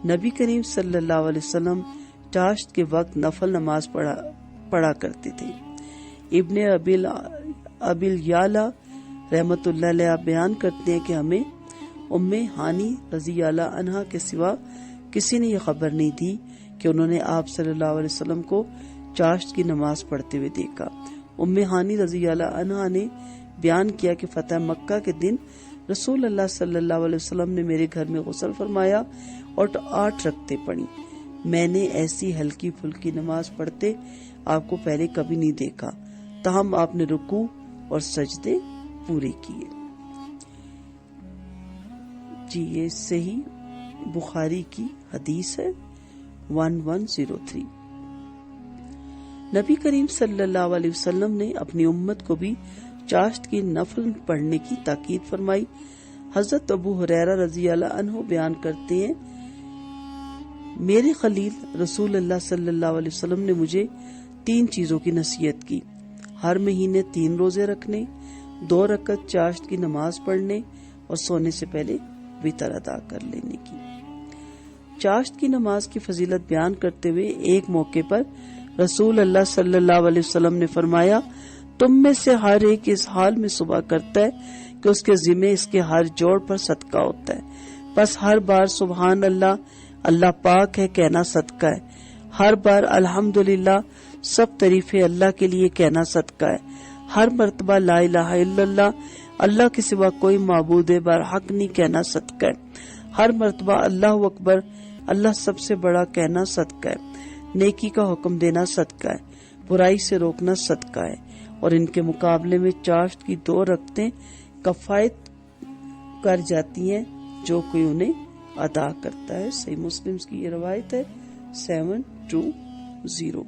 نبی کریم صلی اللہ علیہ وسلم چاشت کے وقت نفل نماز پڑھا کرتے تھے۔ ابن ابیل یالا رحمت اللہ علیہ بیان کرتے ہیں کہ ہمیں ام ہانی رضی اللہ عنہا کے سوا کسی نے یہ خبر نہیں دی کہ انہوں نے آپ صلی اللہ علیہ وسلم کو چاشت کی نماز پڑھتے ہوئے دیکھا۔ ام ہانی رضی اللہ عنہا نے بیان کیا کہ فتح مکہ کے دن رسول اللہ صلی اللہ علیہ وسلم نے میرے گھر میں غسل فرمایا اور 8 رکعتیں پڑھی۔ میں نے ایسی ہلکی پھلکی نماز پڑھتے آپ کو پہلے کبھی نہیں دیکھا، تاہم آپ نے رکوع اور سجدے پورے کیے۔ جی یہ صحیح بخاری کی حدیث ہے 1103۔ نبی کریم صلی اللہ علیہ وسلم نے اپنی امت کو بھی چاشت کی نفل پڑھنے کی تاکید فرمائی۔ حضرت ابو ہریرہ رضی اللہ عنہ بیان کرتے ہیں، میرے خلیل رسول اللہ صلی اللہ علیہ وسلم نے مجھے 3 چیزوں کی نصیحت کی: ہر مہینے 3 روزے رکھنے، 2 رکعت چاشت کی نماز پڑھنے اور سونے سے پہلے وتر ادا کر لینے کی۔ چاشت کی نماز کی فضیلت بیان کرتے ہوئے ایک موقع پر رسول اللہ صلی اللہ علیہ وسلم نے فرمایا، تم میں سے ہر ایک اس حال میں صبح کرتا ہے کہ اس کے ذمہ اس کے ہر جوڑ پر صدقہ ہوتا ہے، بس ہر بار سبحان اللہ، اللہ پاک ہے کہنا صدقہ ہے، ہر بار الحمدللہ، سب تعریفیں اللہ کے لیے کہنا صدقہ ہے، ہر مرتبہ لا الہ الا اللہ، اللہ کے سوا کوئی معبود برحق نہیں کہنا صدقہ ہے، ہر مرتبہ اللہ اکبر، اللہ سب سے بڑا کہنا صدقہ ہے، نیکی کا حکم دینا صدقہ ہے، برائی سے روکنا صدقہ ہے، اور ان کے مقابلے میں چاشت کی 2 رکعتیں کفایت کر جاتی ہیں جو کوئی انہیں ادا کرتا ہے۔ صحیح مسلم کی یہ روایت ہے 720۔